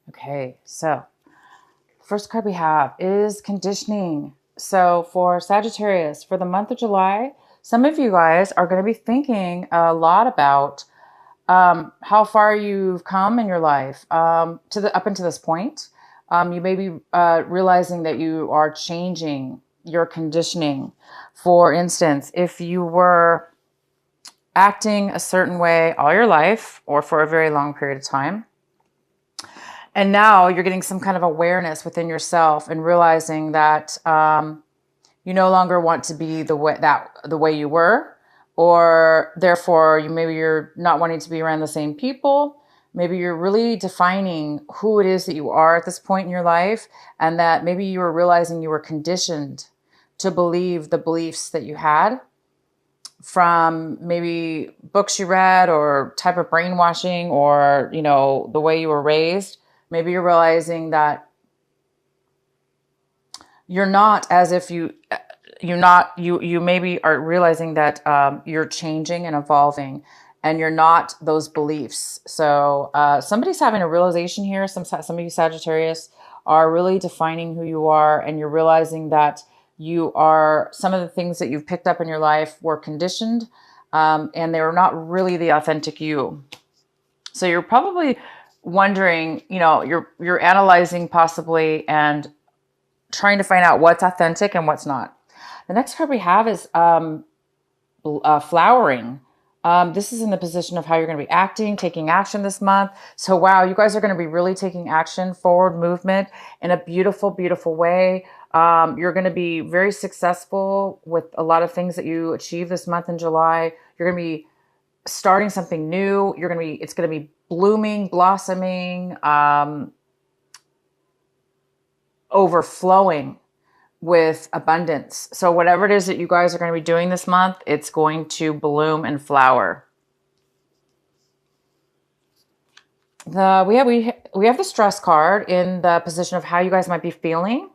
Okay, so first card we have is conditioning. So for Sagittarius, for the month of July, some of you guys are going to be thinking a lot about how far you've come in your life up until this point. You may be realizing that you are changing your conditioning. For instance, if you were acting a certain way all your life or for a very long period of time, and now you're getting some kind of awareness within yourself and realizing that you no longer want to be the way you were, or therefore maybe you're not wanting to be around the same people. Maybe you're really defining who it is that you are at this point in your life, and that maybe you were realizing you were conditioned to believe the beliefs that you had from maybe books you read or type of brainwashing or, the way you were raised. Maybe you're realizing that you're not as if you maybe are realizing that you're changing and evolving and you're not those beliefs. So somebody's having a realization here. Some of you Sagittarius are really defining who you are, and you're realizing that you are, some of the things that you've picked up in your life were conditioned, and they were not really the authentic you. So you're probably wondering, you're analyzing possibly and trying to find out what's authentic and what's not. The next card we have is flowering. This is in the position of how you're going to be acting, taking action this month. So wow, you guys are going to be really taking action, forward movement in a beautiful, beautiful way. You're going to be very successful with a lot of things that you achieve this month in July. You're going to be starting something new. It's going to be blooming, blossoming, overflowing with abundance. So whatever it is that you guys are going to be doing this month, it's going to bloom and flower. We have the stress card in the position of how you guys might be feeling.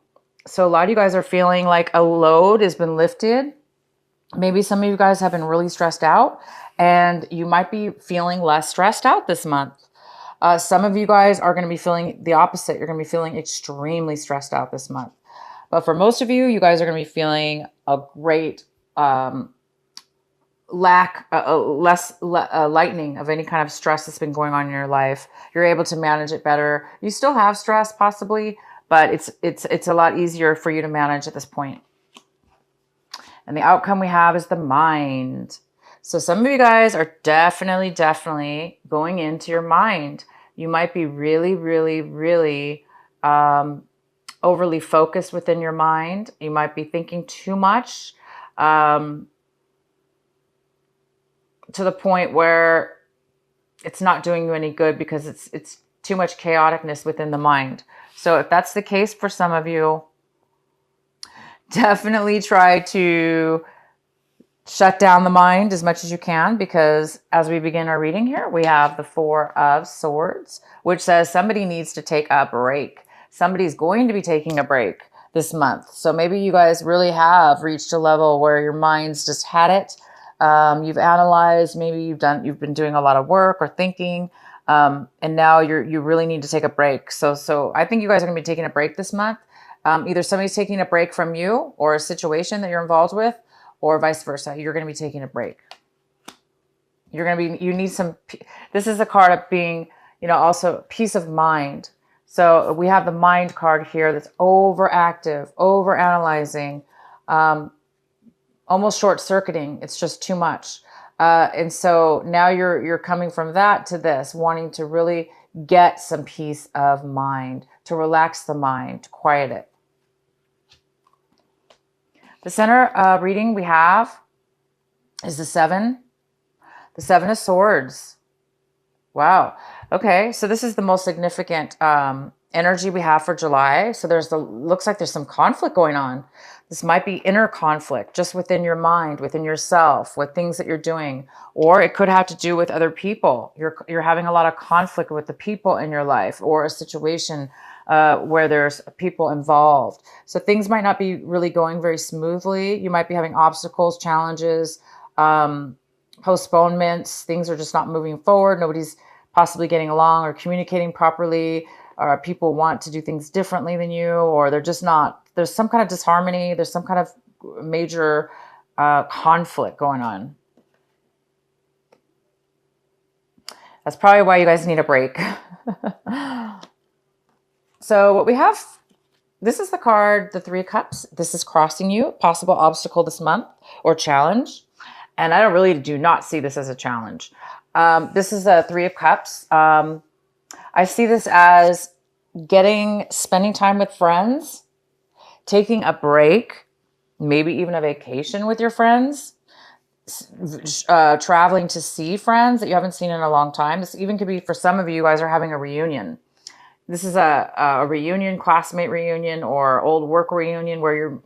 So a lot of you guys are feeling like a load has been lifted. Maybe some of you guys have been really stressed out, and you might be feeling less stressed out this month. Some of you guys are going to be feeling the opposite. You're going to be feeling extremely stressed out this month. But for most of you, you guys are going to be feeling a great lightening of any kind of stress that's been going on in your life. You're able to manage it better. You still have stress possibly, but it's a lot easier for you to manage at this point. And the outcome we have is the mind. So some of you guys are definitely going into your mind. You might be really, really, really overly focused within your mind. You might be thinking too much to the point where it's not doing you any good because it's too much chaoticness within the mind. So if that's the case for some of you, definitely try to shut down the mind as much as you can, because as we begin our reading here, we have the Four of Swords, which says somebody needs to take a break. Somebody's going to be taking a break this month. So maybe you guys really have reached a level where your mind's just had it. You've analyzed, maybe you've been doing a lot of work or thinking, and now you really need to take a break. So I think you guys are going to be taking a break this month. Either somebody's taking a break from you or a situation that you're involved with, or vice versa. You're going to be taking a break. You need some, this is a card of being, also peace of mind. So we have the mind card here that's overactive, overanalyzing, almost short-circuiting. It's just too much. And so now you're coming from that to this, wanting to really get some peace of mind, to relax the mind, to quiet it. The center reading we have is the Seven of Swords. Wow. Okay, so this is the most significant energy we have for July. So looks like there's some conflict going on. This might be inner conflict just within your mind, within yourself, with things that you're doing, or it could have to do with other people. You're having a lot of conflict with the people in your life, or a situation where there's people involved. So things might not be really going very smoothly. You might be having obstacles, challenges, postponements. Things are just not moving forward. Nobody's possibly getting along or communicating properly. or people want to do things differently than you, or they're just not, there's some kind of disharmony, there's some kind of major conflict going on. That's probably why you guys need a break. So what we have, this is the card, the Three of Cups. This is crossing you, possible obstacle this month or challenge. And I do not see this as a challenge. This is a Three of Cups. I see this as spending time with friends, taking a break, maybe even a vacation with your friends, traveling to see friends that you haven't seen in a long time. This even could be, for some of you guys are having a reunion. This is a reunion, classmate reunion, or old work reunion where you're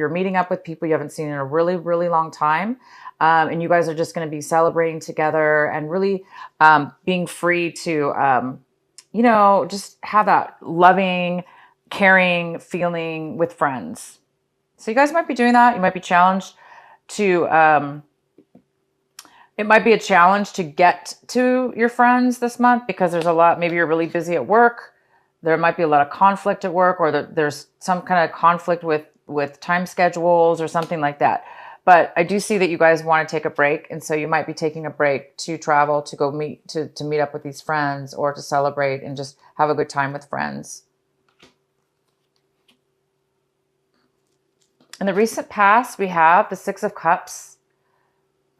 meeting up with people you haven't seen in a really, really long time. And you guys are just going to be celebrating together and really being free to, just have that loving, caring feeling with friends. So you guys might be doing that. You might be challenged to, it might be a challenge to get to your friends this month because there's a lot, maybe you're really busy at work. There might be a lot of conflict at work, or there's some kind of conflict with time schedules or something like that. But I do see that you guys want to take a break. And so you might be taking a break to travel, to go meet up with these friends, or to celebrate and just have a good time with friends. In the recent past, we have the Six of Cups.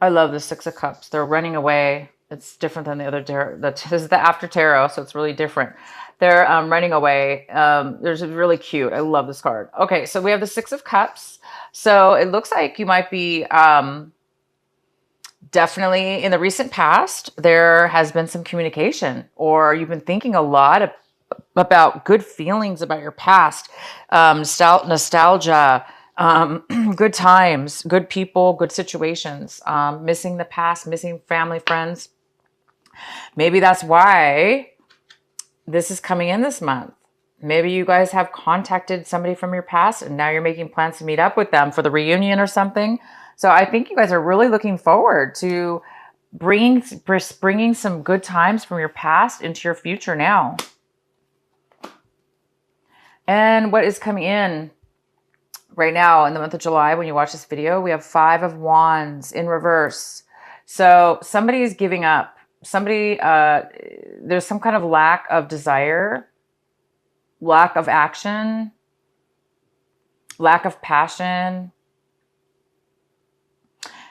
I love the Six of Cups. They're running away. It's different than the other tarot. This is the after tarot, so it's really different. They're running away. There's really cute. I love this card. Okay, so we have the Six of Cups. So it looks like you might be definitely in the recent past, there has been some communication, or you've been thinking a lot about good feelings about your past, nostalgia, good times, good people, good situations, missing the past, missing family, friends. Maybe that's why this is coming in this month. Maybe you guys have contacted somebody from your past and now you're making plans to meet up with them for the reunion or something. So I think you guys are really looking forward to bringing some good times from your past into your future now. And what is coming in right now in the month of July, when you watch this video, we have Five of Wands in reverse. So somebody is giving up. Somebody, there's some kind of lack of desire, lack of action, lack of passion.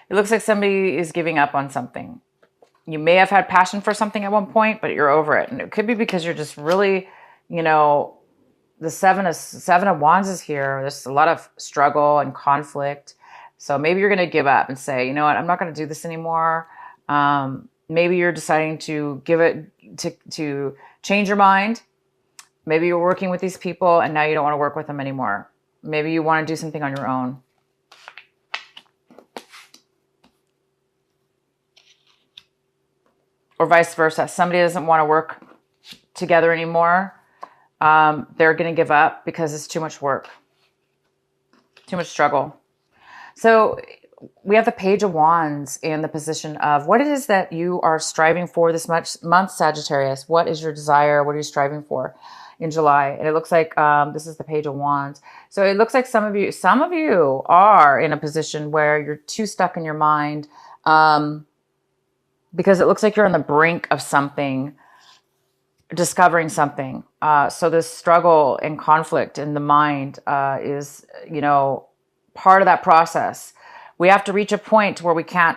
It looks like somebody is giving up on something. You may have had passion for something at one point, but you're over it. And it could be because you're just really, the Seven of Wands is here. There's a lot of struggle and conflict. So maybe you're going to give up and say, you know what, I'm not going to do this anymore. Maybe you're deciding to to change your mind. Maybe you're working with these people and now you don't want to work with them anymore. Maybe you want to do something on your own. Or vice versa. Somebody doesn't want to work together anymore. They're going to give up because it's too much work, too much struggle. So we have the Page of Wands in the position of what it is that you are striving for this month, Sagittarius. What is your desire? What are you striving for in July? And it looks like this is the Page of Wands. So it looks like some of you are in a position where you're too stuck in your mind because it looks like you're on the brink of something, discovering something. So this struggle and conflict in the mind is, part of that process. We have to reach a point where we can't,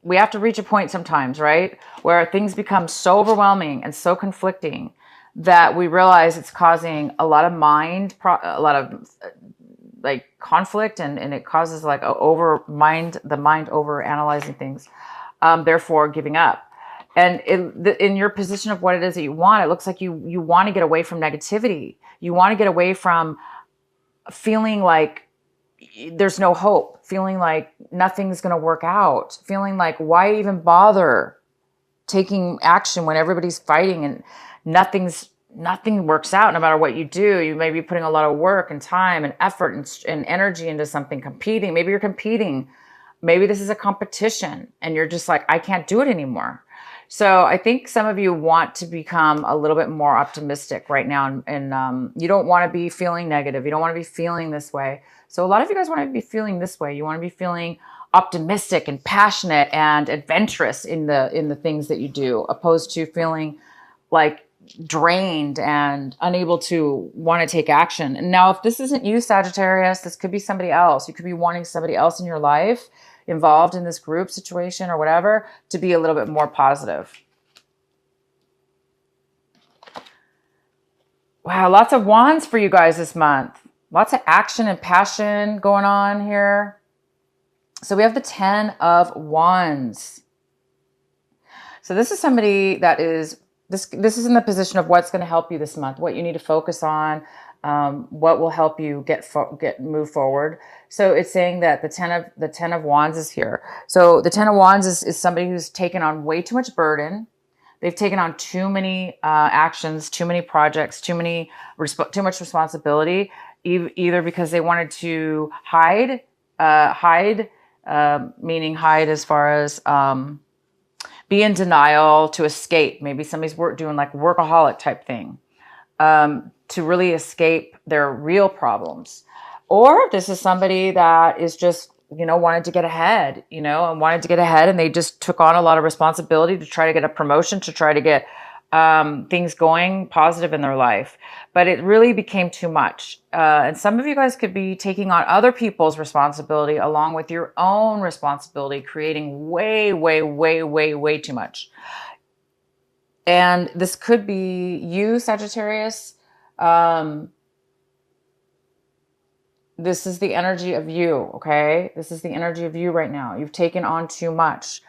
we have to reach a point sometimes, right? Where things become so overwhelming and so conflicting that we realize it's causing a lot of conflict, and it causes the mind over analyzing things, therefore giving up. And in your position of what it is that you want, it looks like you want to get away from negativity. You want to get away from feeling like there's no hope, feeling like nothing's going to work out, feeling like why even bother taking action when everybody's fighting and nothing works out no matter what you do. You may be putting a lot of work and time and effort and energy into something, competing. Maybe you're competing. Maybe this is a competition and you're just like, I can't do it anymore. So I think some of you want to become a little bit more optimistic right now. And you don't want to be feeling negative. You don't want to be feeling this way. So a lot of you guys want to be feeling this way. You want to be feeling optimistic and passionate and adventurous in the things that you do, opposed to feeling like drained and unable to want to take action. And now, if this isn't you, Sagittarius, this could be somebody else. You could be wanting somebody else in your life involved in this group situation or whatever to be a little bit more positive. Wow, lots of wands for you guys this month. Lots of action and passion going on here. So we have the 10 of Wands. So this is somebody that is, this is in the position of what's going to help you this month, what you need to focus on, what will help you move forward. So it's saying that the 10 of Wands is here. So the 10 of Wands is somebody who's taken on way too much burden. They've taken on too many actions, too many projects, too much responsibility, either because they wanted to hide, meaning hide as far as be in denial, to escape. Maybe somebody's doing like workaholic type thing, to really escape their real problems. Or this is somebody that is just, wanted to get ahead, and they just took on a lot of responsibility to try to get a promotion, to try to get things going positive in their life. But it really became too much. And some of you guys could be taking on other people's responsibility along with your own responsibility, creating way, way, way, way, way too much. And this could be you, Sagittarius. This is the energy of you, okay? This is the energy of you right now. You've taken on too much.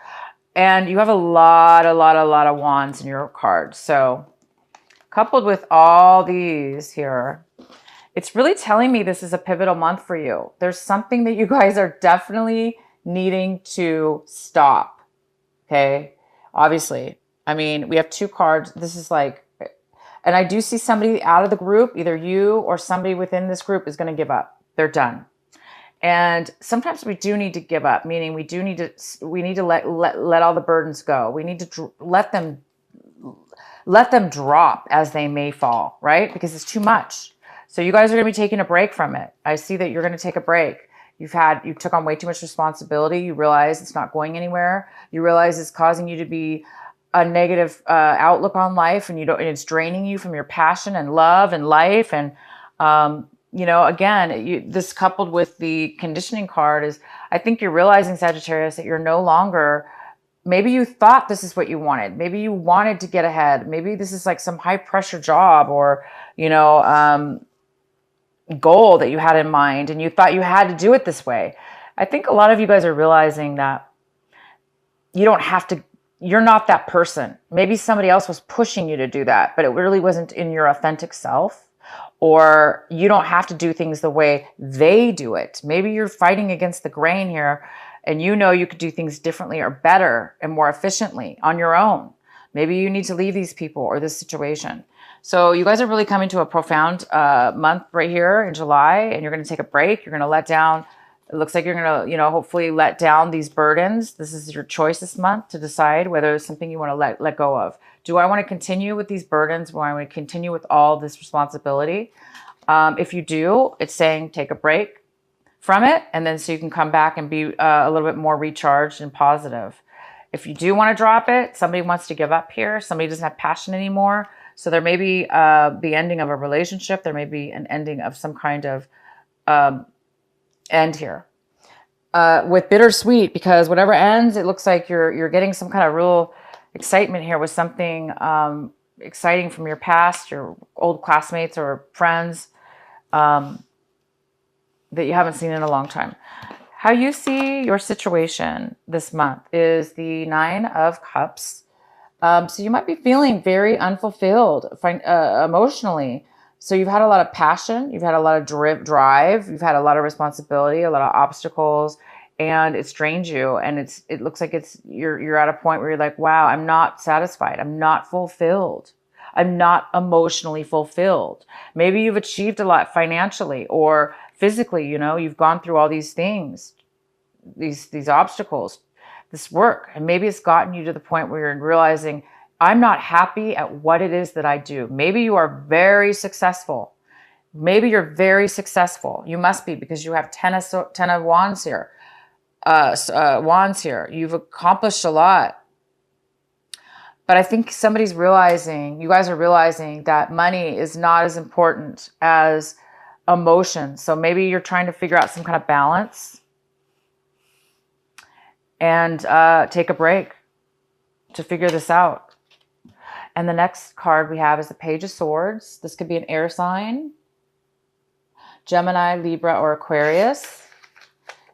And you have a lot of wands in your cards. So coupled with all these here, it's really telling me this is a pivotal month for you. There's something that you guys are definitely needing to stop, okay? Obviously. I mean, we have two cards. This is like, and I do see somebody out of the group, either you or somebody within this group is going to give up. They're done. And sometimes we do need to give up, meaning we need to let all the burdens go. We need to let them drop as they may fall, right? Because it's too much. So you guys are going to be taking a break from it. I see that you're going to take a break. You took on way too much responsibility. You realize it's not going anywhere. You realize it's causing you to be a negative outlook on life, and it's draining you from your passion and love and life. And again, this coupled with the conditioning card is, I think you're realizing, Sagittarius, that you're no longer, maybe you thought this is what you wanted. Maybe you wanted to get ahead. Maybe this is like some high pressure job or, goal that you had in mind, and you thought you had to do it this way. I think a lot of you guys are realizing that you don't have to, you're not that person. Maybe somebody else was pushing you to do that, but it really wasn't in your authentic self. Or you don't have to do things the way they do it. Maybe you're fighting against the grain here, and you could do things differently or better and more efficiently on your own. Maybe you need to leave these people or this situation. So you guys are really coming to a profound month right here in July, and you're going to take a break. You're going to let down. It looks like you're going to, hopefully let down these burdens. This is your choice this month to decide whether it's something you want to let go of. Do I want to continue with these burdens? Do I want to continue with all this responsibility? If you do, it's saying take a break from it, and then so you can come back and be a little bit more recharged and positive. If you do want to drop it, somebody wants to give up here. Somebody doesn't have passion anymore. So there may be the ending of a relationship. There may be an ending of some kind of end here. With bittersweet, because whatever ends, it looks like you're getting some kind of real excitement here with something exciting from your past, your old classmates or friends that you haven't seen in a long time. How you see your situation this month is the 9 of Cups. So you might be feeling very unfulfilled emotionally. So you've had a lot of passion, you've had a lot of drive, you've had a lot of responsibility, a lot of obstacles, and it's drained you. And it looks like you're at a point where you're like, wow, I'm not satisfied. I'm not fulfilled. I'm not emotionally fulfilled. Maybe you've achieved a lot financially or physically, you've gone through all these things, these obstacles. this work. And maybe it's gotten you to the point where you're realizing, I'm not happy at what it is that I do. Maybe you are very successful. Maybe you're very successful. You must be, because you have 10 of wands here. Wands here. You've accomplished a lot. But I think somebody's realizing, you guys are realizing that money is not as important as emotion. So maybe you're trying to figure out some kind of balance and take a break to figure this out. And the next card we have is the Page of Swords. This could be an air sign, Gemini, Libra, or Aquarius.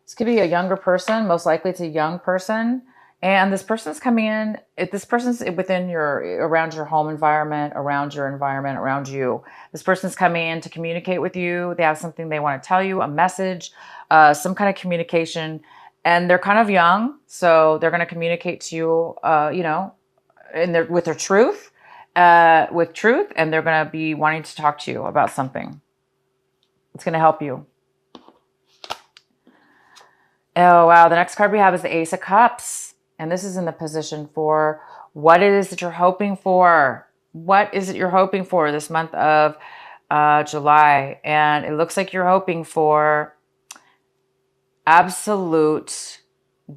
This could be a younger person. Most likely it's a young person. And this person's coming in, if this person's within around your home environment, around your environment, around you. This person's coming in to communicate with you. They have something they want to tell you, a message, some kind of communication. And they're kind of young, so they're going to communicate to you, with their truth, and they're going to be wanting to talk to you about something. It's going to help you. Oh, wow. The next card we have is the Ace of Cups. And this is in the position for what it is that you're hoping for. What is it you're hoping for this month of July? And it looks like you're hoping for absolute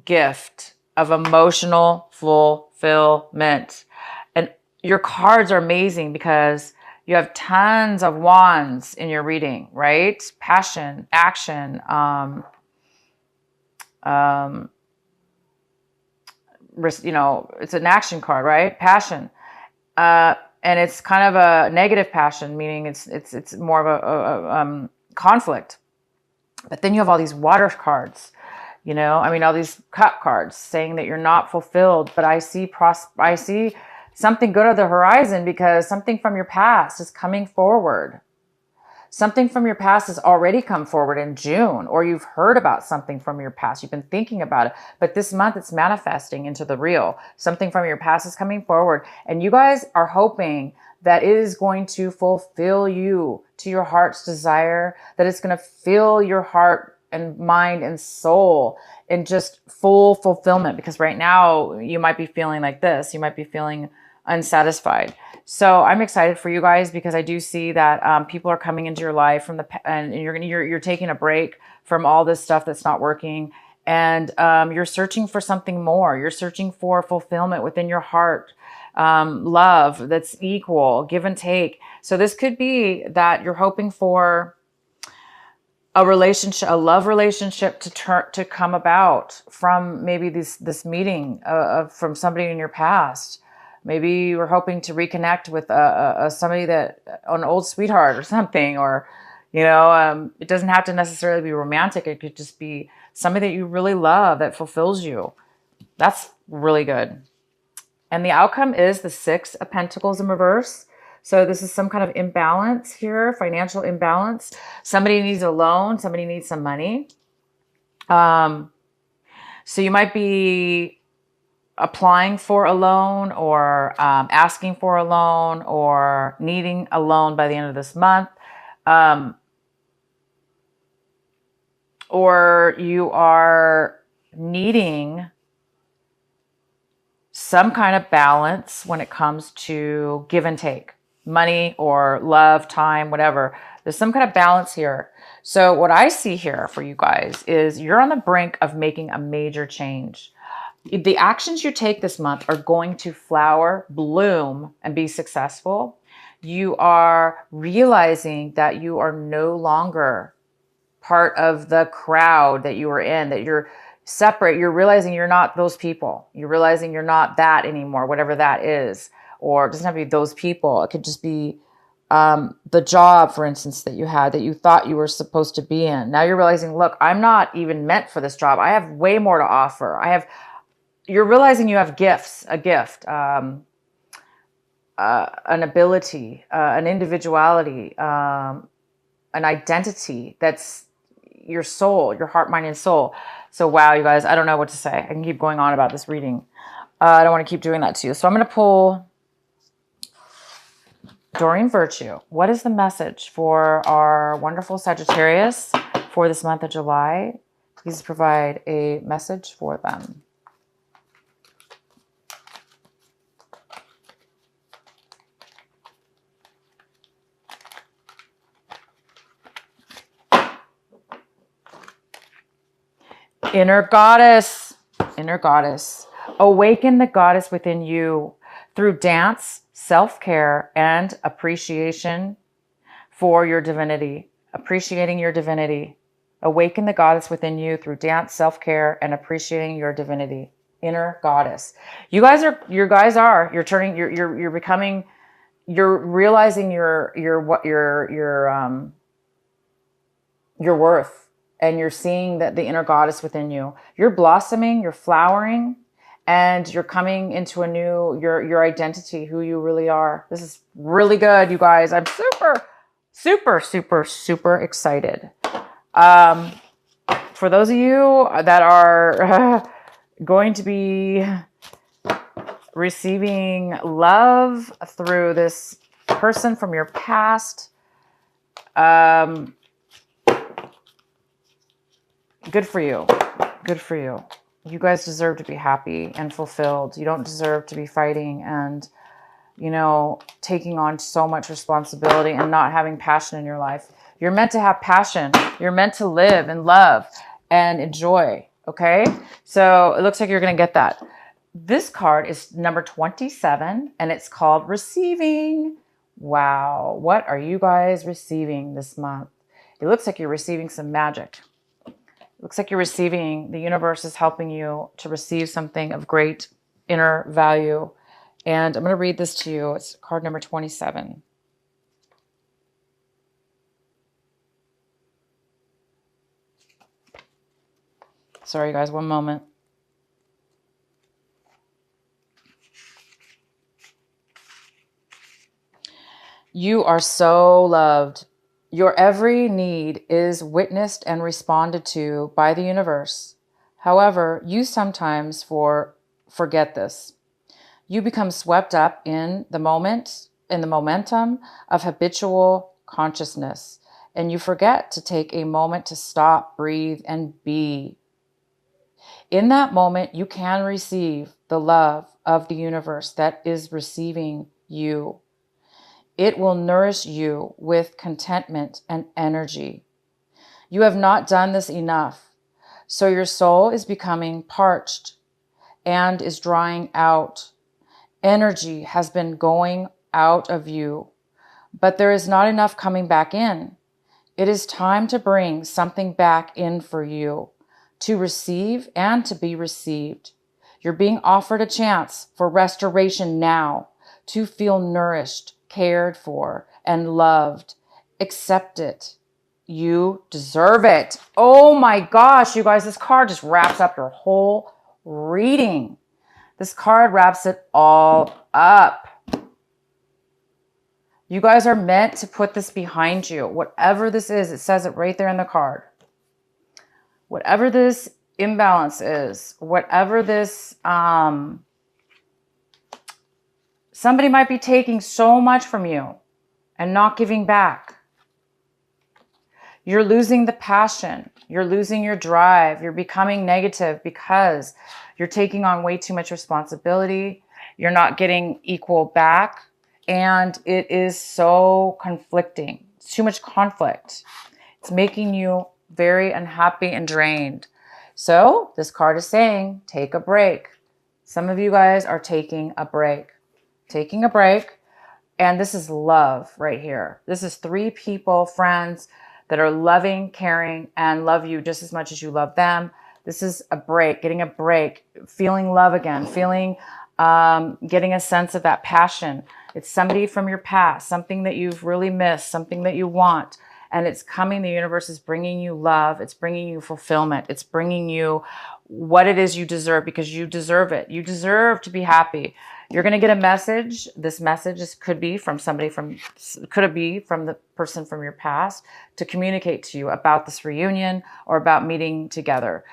gift of emotional fulfillment. And your cards are amazing because you have tons of wands in your reading, right? Passion, action, it's an action card, right? Passion. And it's kind of a negative passion, meaning it's more of a conflict. But then you have all these water cards, all these cup cards saying that you're not fulfilled, but I see something good on the horizon because something from your past is coming forward. Something from your past has already come forward in June, or you've heard about something from your past. You've been thinking about it, but this month it's manifesting into the real. Something from your past is coming forward, and you guys are hoping that it is going to fulfill you to your heart's desire, that it's going to fill your heart and mind and soul in just full fulfillment. Because right now you might be feeling like this. You might be feeling unsatisfied. So I'm excited for you guys because I do see that people are coming into your life and you're taking a break from all this stuff that's not working, and you're searching for something more. You're searching for fulfillment within your heart, love that's equal, give and take. So this could be that you're hoping for a relationship, a love relationship to come about from maybe this meeting from somebody in your past. Maybe you were hoping to reconnect with somebody an old sweetheart or something, or, it doesn't have to necessarily be romantic. It could just be somebody that you really love that fulfills you. That's really good. And the outcome is the Six of Pentacles in reverse. So this is some kind of imbalance here, financial imbalance. Somebody needs a loan. Somebody needs some money. So you might be applying for a loan, or asking for a loan, or needing a loan by the end of this month. Or you are needing some kind of balance when it comes to give and take, money or love, time, whatever. There's some kind of balance here. So what I see here for you guys is you're on the brink of making a major change. The actions you take this month are going to flower, bloom, and be successful. You are realizing that you are no longer part of the crowd that you were in, that you're separate. You're realizing you're not those people. You're realizing you're not that anymore, whatever that is. Or it doesn't have to be those people. It could just be the job, for instance, that you had, that you thought you were supposed to be in. Now you're realizing, look, I'm not even meant for this job. I have way more to offer. You're realizing you have gifts, a gift, an ability, an individuality, an identity that's your soul, your heart, mind, and soul. So wow, you guys, I don't know what to say. I can keep going on about this reading. I don't want to keep doing that to you. So I'm going to pull Doreen Virtue. What is the message for our wonderful Sagittarius for this month of July? Please provide a message for them. Inner goddess, inner goddess. Awaken the goddess within you through dance, self-care, and appreciation for your divinity. Appreciating your divinity. Awaken the goddess within you through dance, self-care, and appreciating your divinity. Inner goddess. You're becoming, you're realizing your worth, and you're seeing that the inner goddess within you. You're blossoming, you're flowering, and you're coming into a new, your identity, who you really are. This is really good, you guys. I'm super excited. For those of you that are going to be receiving love through this person from your past, good for you. Good for you. You guys deserve to be happy and fulfilled. You don't deserve to be fighting and, you know, taking on so much responsibility and not having passion in your life. You're meant to have passion. You're meant to live and love and enjoy. Okay? So it looks like you're going to get that. This card is number 27, and it's called Receiving. Wow. What are you guys receiving this month? It looks like you're receiving some magic. Looks like you're receiving, the universe is helping you to receive something of great inner value. And I'm going to read this to you. It's card number 27. Sorry, guys, one moment. You are so loved. Your every need is witnessed and responded to by the universe. However, you sometimes forget this. You become swept up in the momentum of habitual consciousness, and you forget to take a moment to stop, breathe, and be. In that moment, you can receive the love of the universe that is receiving you. It will nourish you with contentment and energy. You have not done this enough, so your soul is becoming parched and is drying out. Energy has been going out of you, but there is not enough coming back in. It is time to bring something back in for you, to receive and to be received. You're being offered a chance for restoration now, to feel nourished, cared for, and loved. Accept it. You deserve it. Oh my gosh, you guys, this card just wraps up your whole reading. This card wraps it all up. You guys are meant to put this behind you. Whatever this is, it says it right there in the card. Whatever this imbalance is, whatever this, somebody might be taking so much from you and not giving back. You're losing the passion. You're losing your drive. You're becoming negative because you're taking on way too much responsibility. You're not getting equal back. And it is so conflicting. It's too much conflict. It's making you very unhappy and drained. So this card is saying, take a break. Some of you guys are taking a break. Taking a break. And this is love right here. This is 3 people, friends, that are loving, caring, and love you just as much as you love them. This is a break, getting a break, feeling love again, feeling, getting a sense of that passion. It's somebody from your past, something that you've really missed, something that you want. And it's coming, the universe is bringing you love. It's bringing you fulfillment. It's bringing you what it is you deserve, because you deserve it. You deserve to be happy. You're going to get a message. This message could be from somebody could it be from the person from your past to communicate to you about this reunion or about meeting together.